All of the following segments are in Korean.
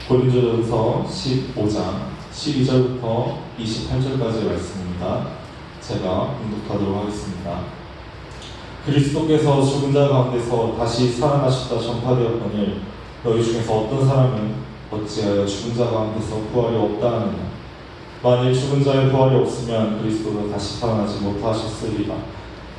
고린도전서 15장 12절부터 28절까지의 말씀입니다. 제가 봉독하도록 하겠습니다. 그리스도께서 죽은 자 가운데서 다시 살아나셨다 전파되었거늘 너희 중에서 어떤 사람은 어찌하여 죽은 자 가운데서 부활이 없다 하느냐. 만일 죽은 자의 부활이 없으면 그리스도도 다시 살아나지 못하셨으리라.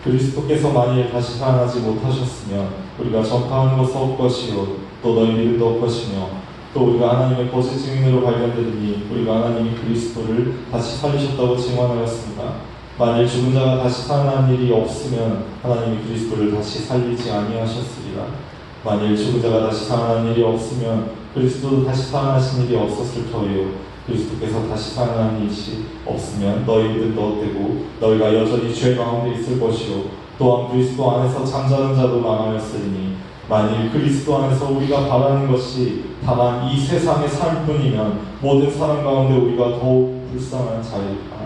그리스도께서 만일 다시 살아나지 못하셨으면 우리가 전파하는 것도 헛것이요 또 너희 믿음도 헛것이며 또 우리가 하나님의 거짓 증인으로 발견되리니 우리가 하나님이 그리스도를 다시 살리셨다고 증언하였습니다. 만일 죽은 자가 다시 살아난 일이 없으면 하나님이 그리스도를 다시 살리지 아니하셨으리라. 만일 죽은 자가 다시 살아난 일이 없으면 그리스도도 다시 살아나신 일이 없었을 터이요 그리스도께서 다시 살아난 일이 없으면 너희 믿음도 헛되고 너희가 여전히 죄 가운데 있을 것이요 또한 그리스도 안에서 잠자는 자도 망하였으리니 만일 그리스도 안에서 우리가 바라는 것이 다만 이 세상의 삶뿐이면 모든 사람 가운데 우리가 더욱 불쌍한 자이리라.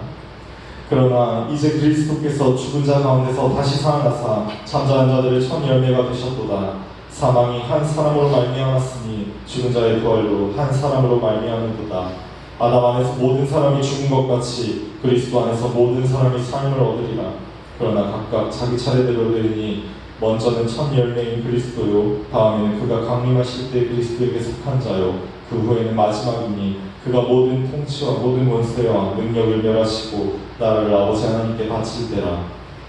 그러나 이제 그리스도께서 죽은 자 가운데서 다시 살아나사 잠자는 자들의 첫 열매가 되셨도다. 사망이 한 사람으로 말미암았으니 죽은 자의 부활도 한 사람으로 말미암는도다. 아담 안에서 모든 사람이 죽은 것 같이 그리스도 안에서 모든 사람이 삶을 얻으리라. 그러나 각각 자기 차례대로 되리니 먼저는 첫 열매인 그리스도요 다음에는 그가 강림하실 때 그리스도에게 속한 자요 그 후에는 마지막이니 그가 모든 통치와 모든 원수와 능력을 멸하시고 나라를 아버지 하나님께 바칠 때라.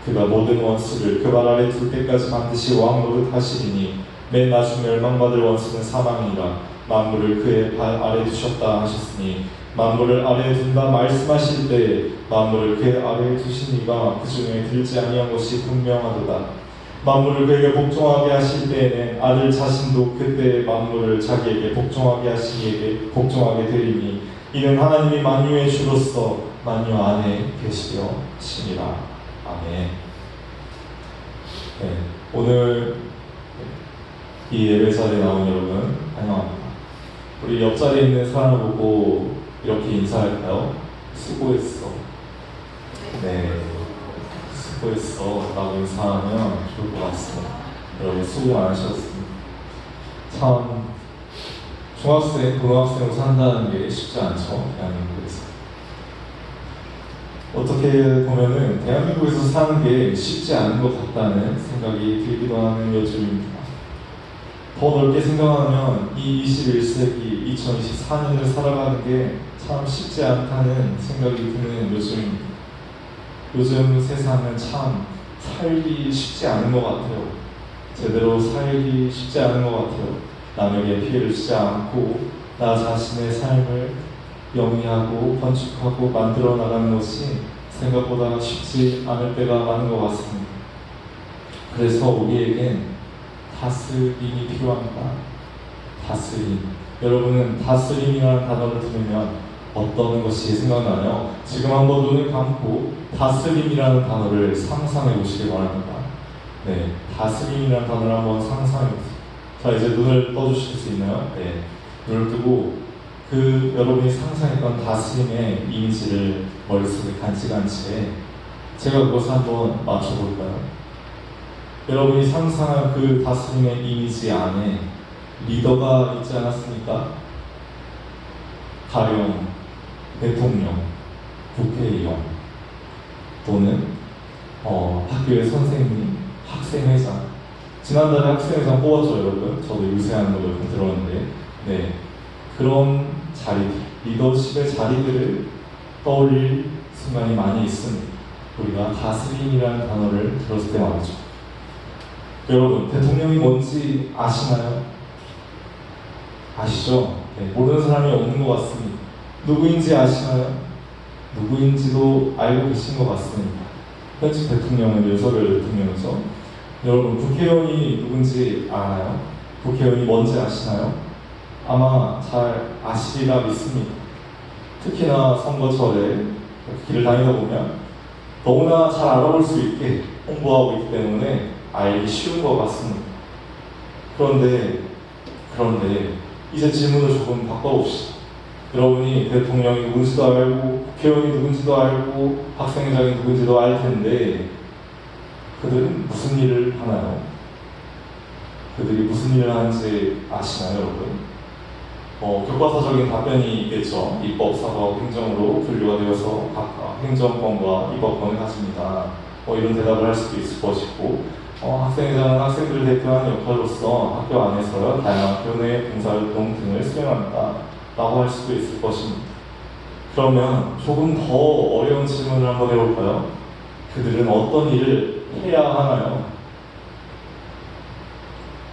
그가 모든 원수를 그 발 아래 둘 때까지 반드시 왕 노릇하시리니 맨 나중 멸망받을 원수는 사망이라. 만물을 그의 발 아래 두셨다 하셨으니 만물을 아래에 둔다 말씀하실 때 만물을 그의 아래에 두신 이가 그 중에 들지 아니한 것이 분명하도다. 만물을 그에게 복종하게 하실 때에는 아들 자신도 그때 만물을 자기에게 복종하게 하신 이에게 복종하게 되리니 이는 하나님이 만유의 주로서 만유 안에 계시려 하시니라. 아멘. 네, 오늘 이 예배자리에 나온 여러분 환영합니다. 우리 옆자리에 있는 사람을 보고 이렇게 인사할까요? 수고했어. 네, 수고했어 라고 인사하면 좋을 것 같습니다. 여러분 수고 많으셨습니다. 참 중학생, 고등학생으로 산다는 게 쉽지 않죠. 대한민국에서. 어떻게 보면은 대한민국에서 사는 게 쉽지 않은 것 같다는 생각이 들기도 하는 요즘입니다. 더 넓게 생각하면 이 21세기 2024년을 살아가는 게 참 쉽지 않다는 생각이 드는 요즘입니다. 요즘 세상은 참 살기 쉽지 않은 것 같아요. 제대로 살기 쉽지 않은 것 같아요. 남에게 피해를 주지 않고 나 자신의 삶을 영위하고 건축하고 만들어 나가는 것이 생각보다 쉽지 않을 때가 많은 것 같습니다. 그래서 우리에겐 다스림이 필요합니다. 다스림. 여러분은 다스림이라는 단어를 들으면 어떤 것이 생각나요? 지금 한번 눈을 감고 다스림이라는 단어를 상상해 보시기 바랍니다. 네, 다스림이라는 단어를 한번 상상해 보세요. 자, 이제 눈을 떠주실 수 있나요? 네, 눈을 뜨고 여러분이 상상했던 다스림의 이미지를 머릿속에 간직한 채 제가 그것을 한번 맞춰볼까요? 여러분이 상상한 그 다스림의 이미지 안에 리더가 있지 않았습니까? 가령 대통령, 국회의원 또는 학교의 선생님, 학생회장. 지난달에 학생회장 뽑았죠, 여러분? 저도 유세하는 걸 들었는데, 네, 그런 자리들, 리더십의 자리들을 떠올릴 순간이 많이 있습니다. 우리가 다스림이라는 단어를 들었을 때 말이죠. 여러분, 대통령이 뭔지 아시나요? 아시죠? 네, 모르는 사람이 없는 것 같습니다. 누구인지 아시나요? 누구인지도 알고 계신 것 같습니다. 현직 대통령은 윤석열 대통령이죠. 여러분, 국회의원이 누군지 아나요? 국회의원이 뭔지 아시나요? 아마 잘 아시리라 믿습니다. 특히나 선거철에 길을 다니다 보면 너무나 잘 알아볼 수 있게 홍보하고 있기 때문에 알기 쉬운 것 같습니다. 그런데 이제 질문을 조금 바꿔봅시다. 여러분이 대통령이 누군지도 알고 국회의원이 누군지도 알고 학생회장이 누군지도 알 텐데 그들은 무슨 일을 하나요? 그들이 무슨 일을 하는지 아시나요, 여러분? 교과서적인 답변이 있겠죠. 입법, 사법, 행정으로 분류가 되어서 각각 행정권과 입법권을 가집니다. 이런 대답을 할 수도 있을 것이고, 학생회장은 학생들을 대표하는 역할로서 학교 안에서 다양한 교내 봉사활동 등을 수행합니다. 라고 할 수도 있을 것입니다. 그러면 조금 더 어려운 질문을 한번 해볼까요? 그들은 어떤 일을 해야 하나요?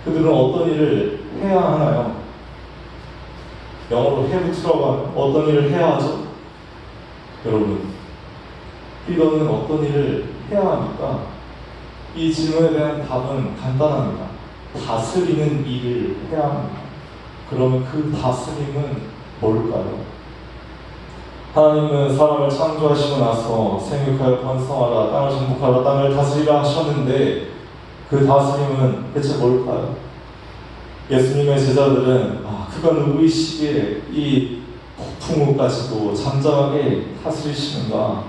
그들은 어떤 일을 해야 하나요? 영어로 have라고 하면 어떤 일을 해야 하죠? 여러분, 리더는 어떤 일을 해야 합니까? 이 질문에 대한 답은 간단합니다. 다스리는 일을 해야 합니다. 그러면 그 다스림은 뭘까요? 하나님은 사람을 창조하시고 나서 생육하여 번성하라, 땅을 정복하라, 땅을 다스리라 하셨는데 그 다스림은 대체 뭘까요? 예수님의 제자들은 그가 누구이시기에 이 폭풍우까지도 잠잠하게 다스리시는가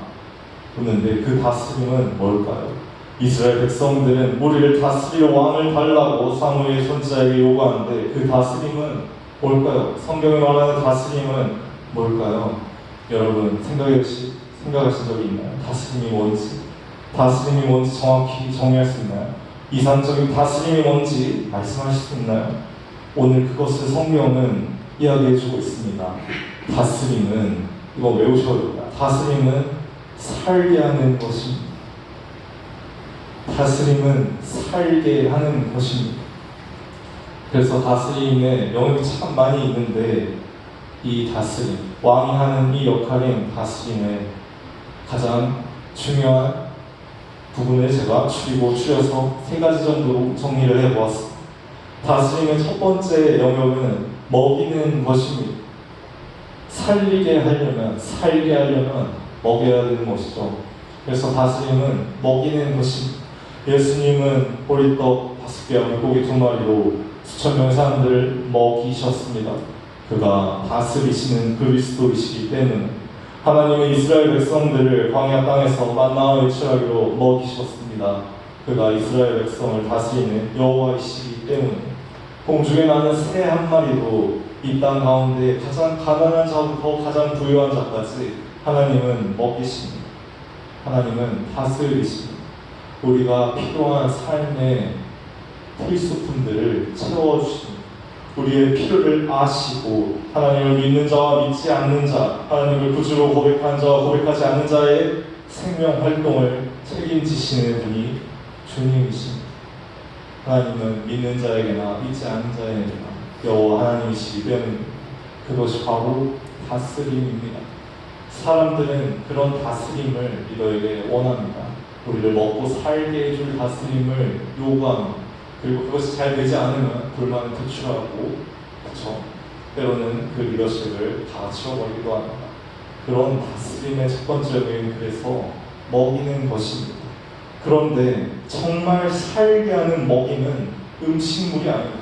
묻는데 그 다스림은 뭘까요? 이스라엘 백성들은 우리를 다스릴 왕을 달라고 사무엘 선지자에게 요구하는데 그 다스림은 뭘까요? 성경이 말하는 다스림은 뭘까요? 여러분 생각하신 적이 있나요? 다스림이 뭔지 정확히 정의할 수 있나요? 이상적인 다스림이 뭔지 말씀하실 수 있나요? 오늘 그것을 성경은 이야기해주고 있습니다. 다스림은, 이거 외우셔야 됩니다. 다스림은 살게 하는 것입니다. 다스림은 살게 하는 것입니다. 그래서 다스림에 영역이 참 많이 있는데 이 다스림, 왕이 하는 이 역할인 다스림의 가장 중요한 부분을 제가 줄여서 3가지 정도로 정리를 해보았습니다. 다스림의 첫 번째 영역은 먹이는 것입니다. 살게 하려면 먹여야 되는 것이죠. 그래서 다스림은 먹이는 것입니다. 예수님은 보리떡 5개와 물고기 2마리로 수천 명의 사람들을 먹이셨습니다. 그가 다스리시는 그리스도이시기 때문에 하나님은 이스라엘 백성들을 광야 땅에서 만나와 일출하기로 먹이셨습니다. 그가 이스라엘 백성을 다스리는 여호와이시기 때문에 공중에 나는 새 한 마리도 이 땅 가운데 가장 가난한 자부터 가장 부유한 자까지 하나님은 먹이십니다. 하나님은 다스리십니다. 우리가 필요한 삶의 필수품들을 채워주십니다. 우리의 필요를 아시고 하나님을 믿는 자와 믿지 않는 자, 하나님을 구주로 고백하는 자와 고백하지 않는 자의 생명 활동을 책임지시는 분이 주님이십니다. 하나님은 믿는 자에게나 믿지 않는 자에게나 여호와 하나님이시기 때문에 그것이 바로 다스림입니다. 사람들은 그런 다스림을 리더에게 원합니다. 우리를 먹고 살게 해줄 다스림을 요구합니다. 그리고 그것이 잘 되지 않으면 불만을 표출하고, 때로는 그 리더십을 다 치워버리기도 합니다. 그런 다스림의 첫 번째 의미는 그래서 먹이는 것입니다. 그런데 정말 살게 하는 먹이는 음식물이 아닙니다.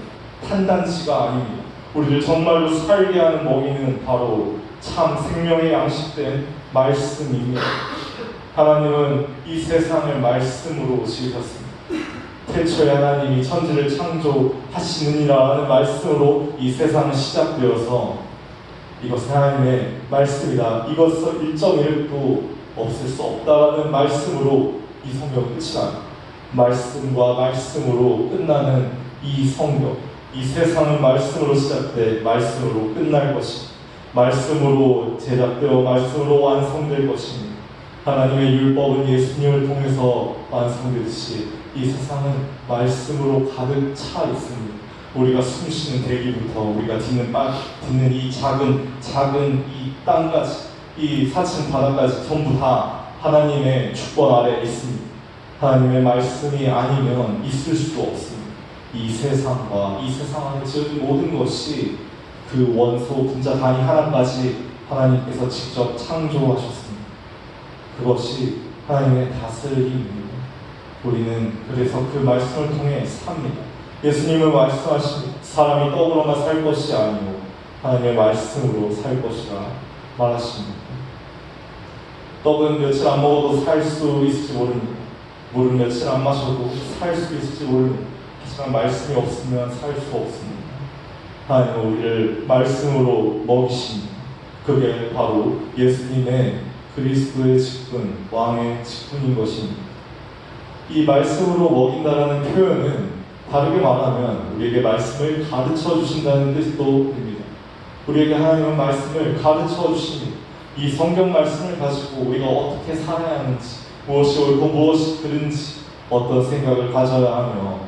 탄단지가 아닙니다. 우리를 정말로 살게 하는 먹이는 바로 참 생명의 양식된 말씀입니다. 하나님은 이 세상을 말씀으로 지으셨습니다. 태초에 하나님이 천지를 창조하시느니라 하는 말씀으로 이 세상은 시작되어서 이것은 하나님의 말씀이다. 이것을 1.1도 없앨 수 없다라는 말씀으로 이 성경은 끝이 납니다. 말씀과 말씀으로 끝나는 이 성경, 이 세상은 말씀으로 시작돼 말씀으로 끝날 것입니다. 말씀으로 제작되어 말씀으로 완성될 것입니다. 하나님의 율법은 예수님을 통해서 완성되듯이 이 세상은 말씀으로 가득 차 있습니다. 우리가 숨쉬는 대기부터 우리가 딛는 이 작은 이 땅까지, 이 4층 바닥까지 전부 다 하나님의 주권 아래에 있습니다. 하나님의 말씀이 아니면 있을 수도 없습니다. 이 세상과 이 세상 안에 지은 모든 것이 그 원소 분자 단위 하나까지 하나님께서 직접 창조하셨습니다. 그것이 하나님의 다스림입니다. 우리는 그래서 그 말씀을 통해 삽니다. 예수님은 말씀하십니다. 사람이 떡으로만 살 것이 아니고 하나님의 말씀으로 살 것이라 말하십니다. 떡은 며칠 안 먹어도 살 수 있을지 모릅니다. 물은 며칠 안 마셔도 살 수 있을지 모릅니다. 하지만 말씀이 없으면 살 수 없습니다. 하나님은 우리를 말씀으로 먹이십니다. 그게 바로 예수님의 그리스도의 직분, 왕의 직분인 것입니다. 이 말씀으로 먹인다라는 표현은 다르게 말하면 우리에게 말씀을 가르쳐 주신다는 뜻도 됩니다. 우리에게 하나님은 말씀을 가르쳐 주십니다. 이 성경 말씀을 가지고 우리가 어떻게 살아야 하는지, 무엇이 옳고 무엇이 그른지, 어떤 생각을 가져야 하며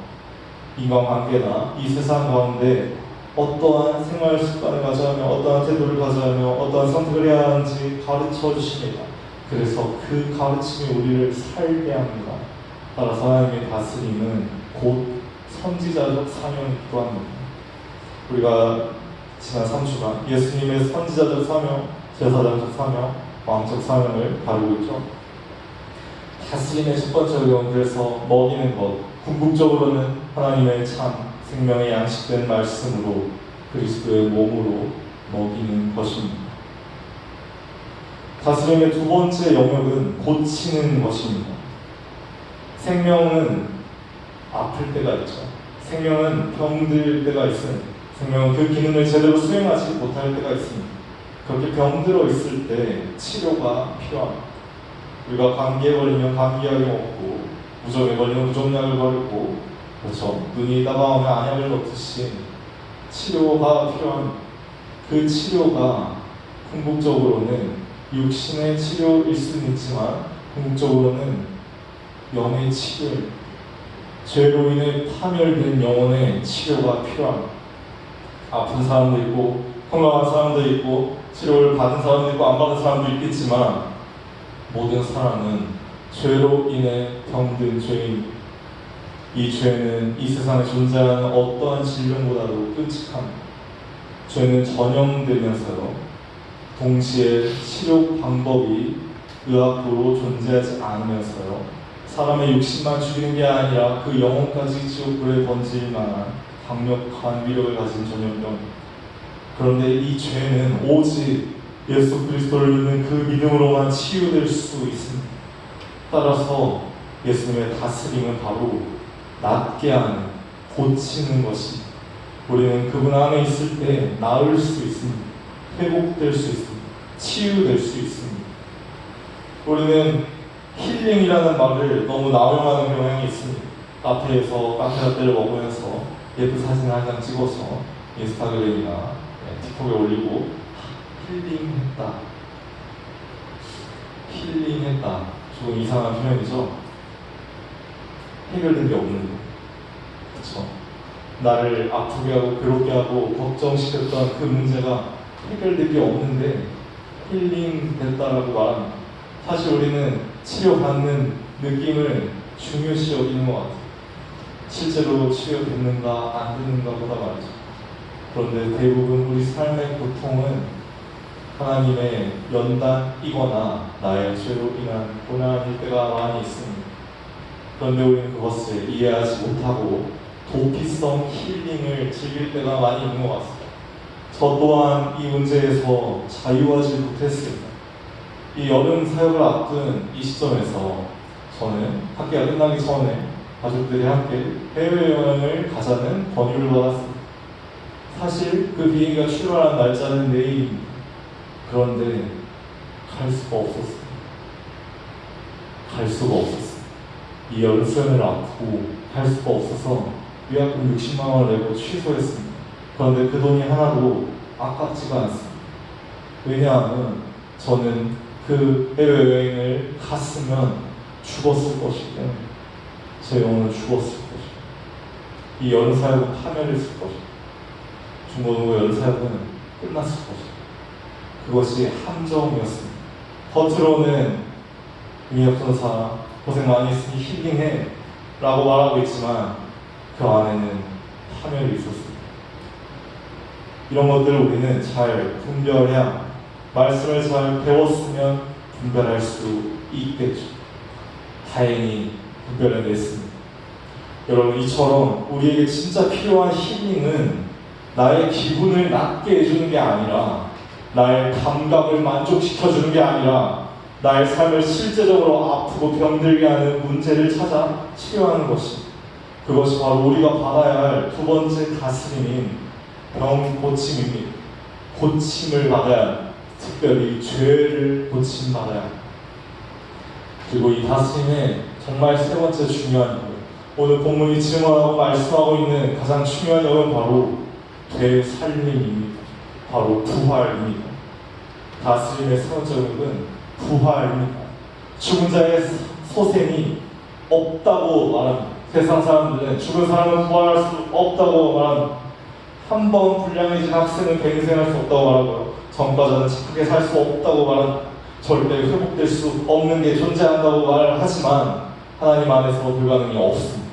인간관계나 이 세상 가운데 어떠한 생활 습관을 가져야 하며 어떠한 태도를 가져야 하며 어떠한 선택을 해야 하는지 가르쳐 주십니다. 그래서 그 가르침이 우리를 살게 합니다. 따라서 하나님의 다스림은 곧 선지자적 사명이기도 합니다. 우리가 지난 3주간 예수님의 선지자적 사명, 제사장적 사명, 왕적 사명을 다루고 있죠. 다스림의 첫 번째 의견은 그래서 먹이는 것, 궁극적으로는 하나님의 참 생명의 양식된 말씀으로 그리스도의 몸으로 먹이는 것입니다. 다스림의 두 번째 영역은 고치는 것입니다. 생명은 아플 때가 있죠. 생명은 병들 때가 있습니다. 생명은 그 기능을 제대로 수행하지 못할 때가 있습니다. 그렇게 병들어 있을 때 치료가 필요합니다. 우리가 감기에 걸리면 감기약을 먹고 무좀에 걸리면 무좀약을 걸고, 그렇죠. 눈이 따가우면 안약을 넣듯이 치료가 필요합니다. 그 치료가 궁극적으로는 육신의 치료일 수는 있지만 궁극적으로는 영의 치료입니다. 죄로 인해 파멸된 영혼의 치료가 필요합니다. 아픈 사람도 있고 건강한 사람도 있고 치료를 받은 사람도 있고 안 받은 사람도 있겠지만 모든 사람은 죄로 인해 병든 죄인, 이 죄는 이 세상에 존재하는 어떠한 질병보다도 끔찍합니다. 죄는 전염되면서요, 동시에 치료 방법이 의학적으로 존재하지 않으면서요, 사람의 육신만 죽이는 게 아니라 그 영혼까지 지옥불에 던질 만한 강력한 위력을 가진 전염병입니다. 그런데 이 죄는 오직 예수 그리스도를 믿는 그 믿음으로만 치유될 수 있습니다. 따라서 예수님의 다스림은 바로 낫게 하는, 고치는 것입니다. 우리는 그분 안에 있을 때 나을 수 있습니다. 회복될 수 있습니다. 치유될 수 있습니다. 우리는 힐링이라는 말을 너무 나용하는 경향이 있습니다. 카페에서 카페라떼를 먹으면서 예쁜 사진을 한 장 찍어서 인스타그램이나 틱톡에 올리고 힐링했다. 힐링했다. 조금 이상한 표현이죠. 해결된 게 없는데, 그렇죠? 나를 아프게 하고 괴롭게 하고 걱정시켰던 그 문제가 해결된 게 없는데 힐링됐다라고 말합니다. 사실 우리는 치료받는 느낌을 중요시 여기는 것 같아요. 실제로 치료됐는가 안 됐는가 보다 말이죠. 그런데 대부분 우리 삶의 고통은 하나님의 연단이거나 나의 죄로 인한 고난일 때가 많이 있습니다. 그런데 우리는 그것을 이해하지 못하고 도피성 힐링을 즐길 때가 많이 있는 것 같습니다. 저 또한 이 문제에서 자유하지 못했습니다. 이 여름 사역을 앞둔 이 시점에서 저는 학기가 끝나기 전에 가족들이 함께 해외여행을 가자는 권유를 받았습니다. 사실 그 비행기가 출발한 날짜는 내일입니다. 그런데 갈 수가 없었습니다. 갈 수가 없었습니다. 이 여름 수련회를 앞두고 갈 수가 없어서 위약금 60만 원을 내고 취소했습니다. 그런데 그 돈이 하나도 아깝지가 않습니다. 왜냐하면 저는 그 해외여행을 갔으면 죽었을 것이기 때문에, 제 영혼은 죽었을 것이고 이 여름 사역은 파멸했을 것이고 중고등부 여름 사역은 끝났을 것이고, 그것이 함정이었습니다. 겉으로는 김희혁 전사 고생 많이 했으니 힐링해 라고 말하고 있지만 그 안에는 파멸이 있었습니다. 이런 것들을 우리는 잘 분별해야, 말씀을 잘 배웠으면 분별할 수 있겠죠. 다행히 분별해냈습니다. 여러분, 이처럼 우리에게 진짜 필요한 힐링은 나의 기분을 낫게 해주는 게 아니라, 나의 감각을 만족시켜주는 게 아니라, 나의 삶을 실제적으로 아프고 병들게 하는 문제를 찾아 치료하는 것입니다. 그것이 바로 우리가 받아야 할 두 번째 다스림인 병 고침입니다. 고침을 받아야 합니다. 특별히 죄를 고침받아야 합니다. 그리고 이 다스림의 정말 세 번째 중요한 이유, 오늘 본문이 증언하고 말씀하고 있는 가장 중요한 이유는 바로 되살림입니다. 바로 부활입니다. 다스림의 세 번째 이유는 부활입니다. 죽은 자의 소생이 없다고 말합니다. 세상 사람들은 죽은 사람은 부활할 수 없다고 말합니다. 한 번 불량해진 학생은 갱생할 수 없다고 말하고요. 전과자는 착하게 살 수 없다고 말합니다. 절대 회복될 수 없는 게 존재한다고 말하지만 하나님 안에서 불가능이 없습니다.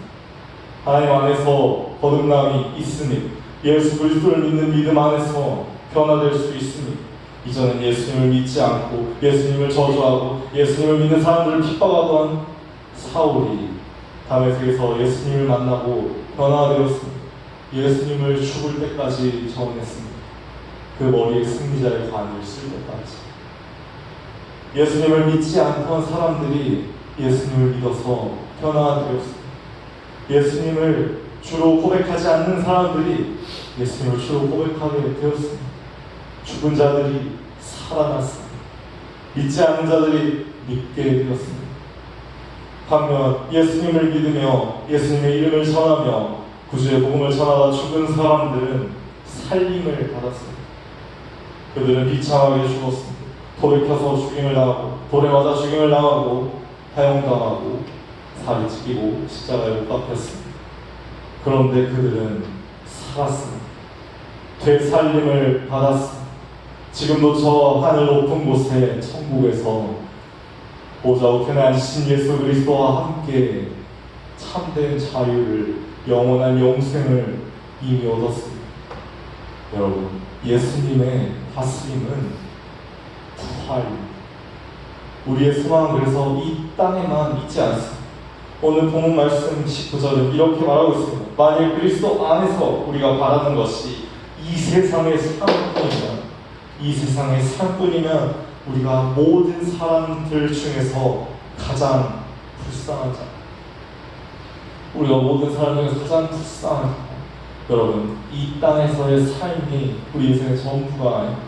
하나님 안에서 거듭남이 있습니다. 예수 그리스도를 믿는 믿음 안에서 변화될 수 있습니다. 이전엔 예수님을 믿지 않고 예수님을 저주하고 예수님을 믿는 사람들을 핍박하던 사울이 다메섹에서 예수님을 만나고 변화되었습니다. 예수님을 죽을 때까지 전했습니다. 그 머리에 승리자의 관을 쓸 때까지. 예수님을 믿지 않던 사람들이 예수님을 믿어서 변화되었습니다. 예수님을 주로 고백하지 않는 사람들이 예수님을 주로 고백하게 되었습니다. 죽은 자들이 살아났습니다. 믿지 않는 자들이 믿게 되었습니다. 반면 예수님을 믿으며 예수님의 이름을 전하며 구주의 복음을 전하다 죽은 사람들은 살림을 받았습니다. 그들은 비참하게 죽었습니다. 돌이켜서 죽임을 당하고 돌에 맞아 죽임을 당하고 사형당하고 살이 찢기고 십자가에 못 박혔습니다. 그런데 그들은 살았습니다. 되살림을 받았습니다. 지금도 저 하늘 높은 곳에 천국에서 보좌 우편에 앉으신 예수 그리스도와 함께 참된 자유를, 영원한 용생을 이미 얻었습니다. 여러분, 예수님의 다스림은 부활입니다. 우리의 소망은 그래서 이 땅에만 있지 않습니다. 오늘 본문 말씀 19절은 이렇게 말하고 있습니다. 만일 그리스도 안에서 우리가 바라는 것이 이 세상의 삶뿐이면 우리가 모든 사람들 중에서 가장 불쌍한 자, 우리가 모든 사람 중에서 가장 불쌍한 자. 여러분, 이 땅에서의 삶이 우리 인생의 전부가 아닙니다.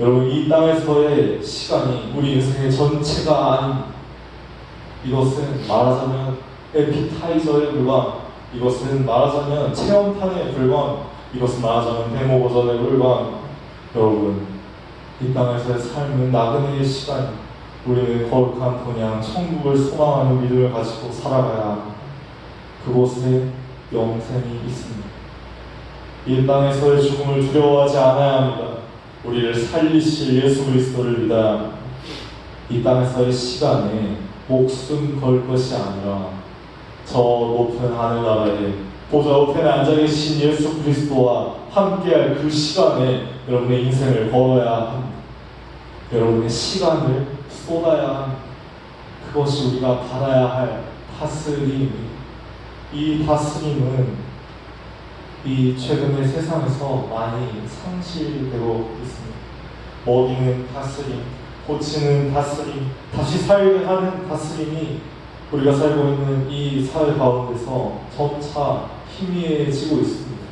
여러분, 이 땅에서의 시간이 우리 인생의 전체가 아닙니다. 이것은 말하자면 에피타이저에 불과한, 이것은 말하자면 체험판에 불과한, 이것은 말하자면 데모 버전에 불과한. 여러분, 이 땅에서의 삶은 나그네의 시간, 우리는 거룩한 본향 천국을 소망하는 믿음을 가지고 살아가야 합니다. 그곳에 영생이 있습니다. 이 땅에서의 죽음을 두려워하지 않아야 합니다. 우리를 살리실 예수 그리스도를 믿어야 합니다. 이 땅에서의 시간에 목숨 걸 것이 아니라 저 높은 하늘나라에 보좌 우편에 앉아 계신 예수 그리스도와 함께할 그 시간에 여러분의 인생을 걸어야 합니다. 여러분의 시간을 쏟아야 합니다. 그것이 우리가 받아야 할 다스림입니다. 이 다스림은 이 최근의 세상에서 많이 상실되고 있습니다. 먹이는 다스림, 고치는 다스림, 다시 살게 하는 다스림이 우리가 살고 있는 이 사회 가운데서 점차 희미해지고 있습니다.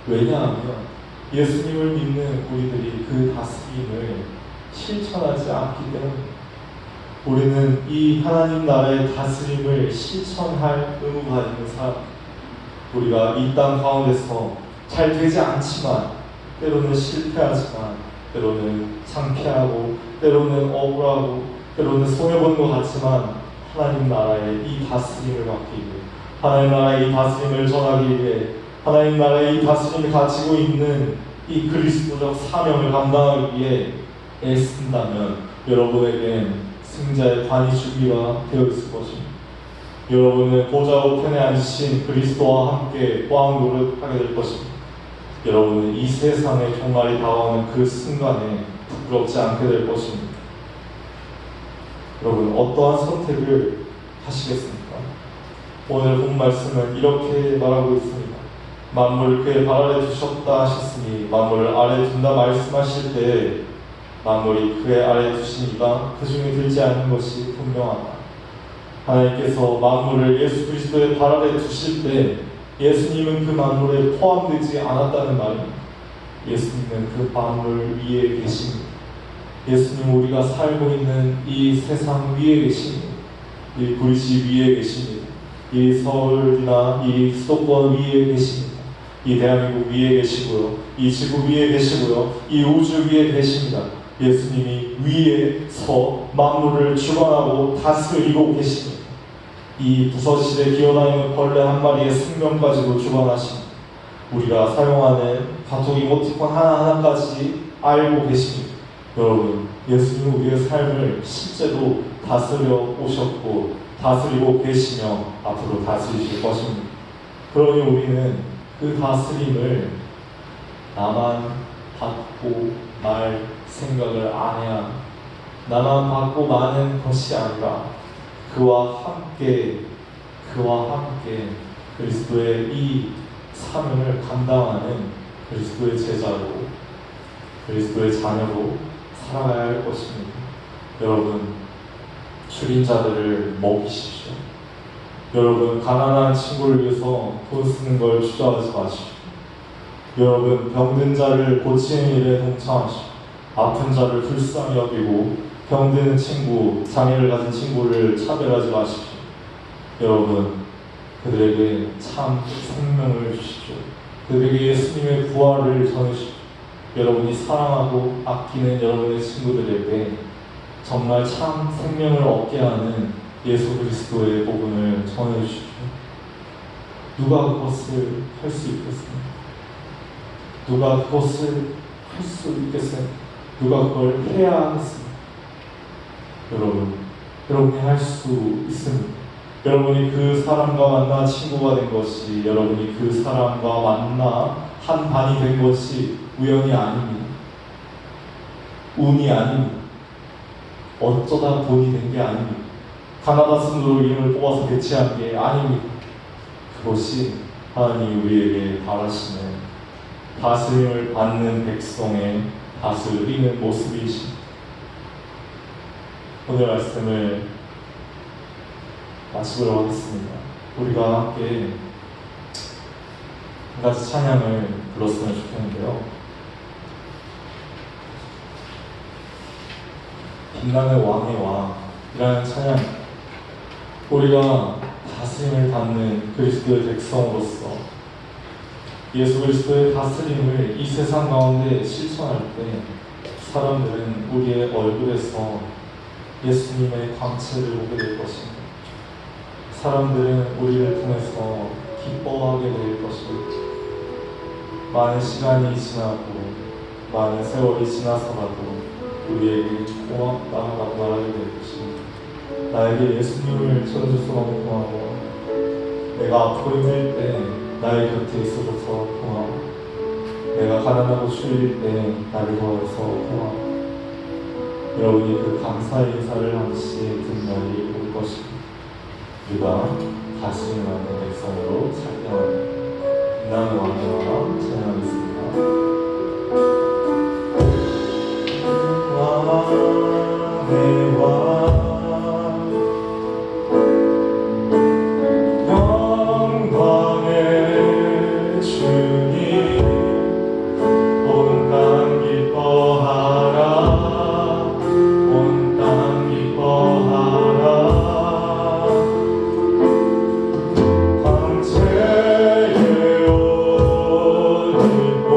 왜냐하면 예수님을 믿는 우리들이 그 다스림을 실천하지 않기 때문입니다. 우리는 이 하나님 나라의 다스림을 실천할 의무가 있는 사람, 우리가 이 땅 가운데서 잘 되지 않지만, 때로는 실패하지만, 때로는 창피하고, 때로는 억울하고, 때로는 손해보는 것 같지만 하나님 나라의 이 다스림을 받기 위해, 하나님 나라의 이 다스림을 전하기 위해, 하나님 나라의 이 다스림을 가지고 있는 이 그리스도적 사명을 감당하기 위해 애쓴다면 여러분에겐 승자의 관이 주기가 되어 있을 것입니다. 여러분은 보좌 우편에 앉으신 그리스도와 함께 왕 노릇하게 될 것입니다. 여러분은 이 세상의 종말이 다가오는 그 순간에 부끄럽지 않게 될 것입니다. 여러분, 어떠한 선택을 하시겠습니까? 오늘 본 말씀은 이렇게 말하고 있습니다. 만물을 그의 발 아래 두셨다 하셨으니 만물을 아래 둔다 말씀하실 때 만물이 그의 아래 두신 이가 그 중에 들지 않는 것이 분명하다. 하나님께서 만물을 예수 그리스도의 발 아래 두실 때 예수님은 그 만물에 포함되지 않았다는 말입니다. 예수님은 그 만물 위에 계십니다. 예수님 우리가 살고 있는 이 세상 위에 계십니다. 이 불시 위에 계십니다. 이 서울이나 이 수도권 위에 계십니다. 이 대한민국 위에 계시고요. 이 지구 위에 계시고요. 이 우주 위에 계십니다. 예수님이 위에서 만물을 주관하고 다스리고 계십니다. 이 부서실에 기어다니는 벌레 한 마리의 생명까지도 주관하십니다. 우리가 사용하는 가족 이모티콘 하나하나까지 알고 계십니다. 여러분, 예수님은 우리의 삶을 실제로 다스려 오셨고 다스리고 계시며 앞으로 다스리실 것입니다. 그러니 우리는 그 다스림을 나만 받고 말 생각을 안 해야 합니다. 나만 받고 마는 것이 아니라 그와 함께 그리스도의 이 사명을 감당하는 그리스도의 제자로, 그리스도의 자녀로 살아가야 할 것입니다. 여러분, 줄인자들을 먹이십시오. 여러분, 가난한 친구를 위해서 돈 쓰는 걸 주저하지 마십시오. 여러분, 병든 자를 고치는 일에 동참하십시오. 아픈 자를 불쌍히 여기고 병든 친구, 장애를 가진 친구를 차별하지 마십시오. 여러분, 그들에게 참 생명을 주십시오. 그들에게 예수님의 부활을 전해주십시오. 여러분이 사랑하고 아끼는 여러분의 친구들에게 정말 참 생명을 얻게 하는 예수 그리스도의 복음을 전해주십시오. 누가 그것을 할 수 있겠습니까? 누가 그것을 할 수 있겠습니까? 누가 그걸 해야 하겠습니까? 여러분이 할 수 있습니다. 여러분이 그 사람과 만나 친구가 된 것이, 여러분이 그 사람과 만나 한 반이 된 것이 우연이 아닙니다. 운이 아닙니다. 어쩌다 본이 된 게 아닙니다. 가나다 순으로 이름을 뽑아서 배치한 게 아닙니다. 그것이 하나님이 우리에게 바라시는 다스림을 받는 백성의 다스리는 모습이십니다. 오늘 말씀을 마치도록 하겠습니다. 우리가 함께 한 가지 찬양을 불렀으면 좋겠는데요. 빛나는 왕의 왕이라는 찬양, 우리가 다스림을 받는 그리스도의 백성으로서 예수 그리스도의 다스림을 이 세상 가운데 실천할 때 사람들은 우리의 얼굴에서 예수님의 광채를 보게 될 것입니다. 사람들은 우리를 통해서 기뻐하게 될 것입니다. 많은 시간이 지나고 많은 세월이 지나서라도 우리에게 고맙다라고 말하게 될 것입니다. 나에게 예수님을 전해줘서 너무 고마워. 내가 아프고 힘들 때 나의 곁에 있어줘서 고마워. 내가 가난하고 추울 때 나를 도와줘서 고마워. 여러분이 그 감사의 인사를 한시 듣는 날이 올 것입니다. 우리가 다스림을 받는 백성으로 살 때마다 빛나는 왕의 왕 찬양하겠습니다. 왕의 왕 광채의 옷 입고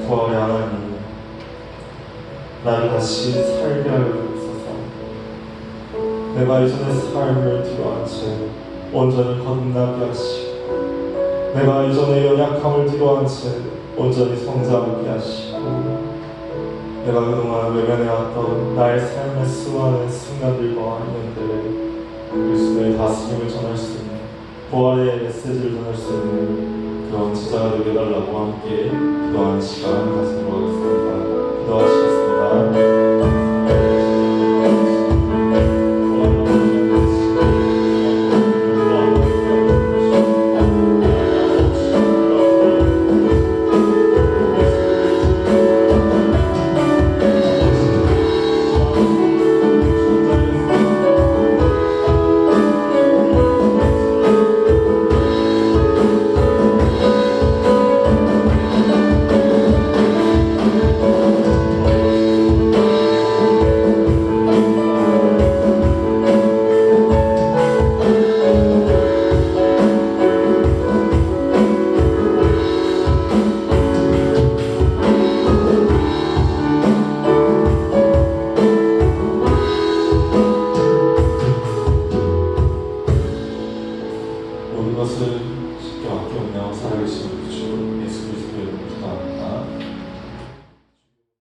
부활의 하나님, 나를 다시 살게 하여 주옵소서. 내가 이전의 삶을 뒤로한 채 온전히 거듭나게 하시고, 내가 이전의 연약함을 뒤로한 채 온전히 성장하게 하시고, 내가 그동안 외면해왔던 나의 삶의 수많은 순간들과 인연들에 그리스도의 다스림을 전할 수 있는, 부활의 메시지를 전할 수 있는 그런 제자가 되게 해달라고 함께 기도하는 시간 가지도록 하겠습니다. 기도하시겠습니다. 모든 것을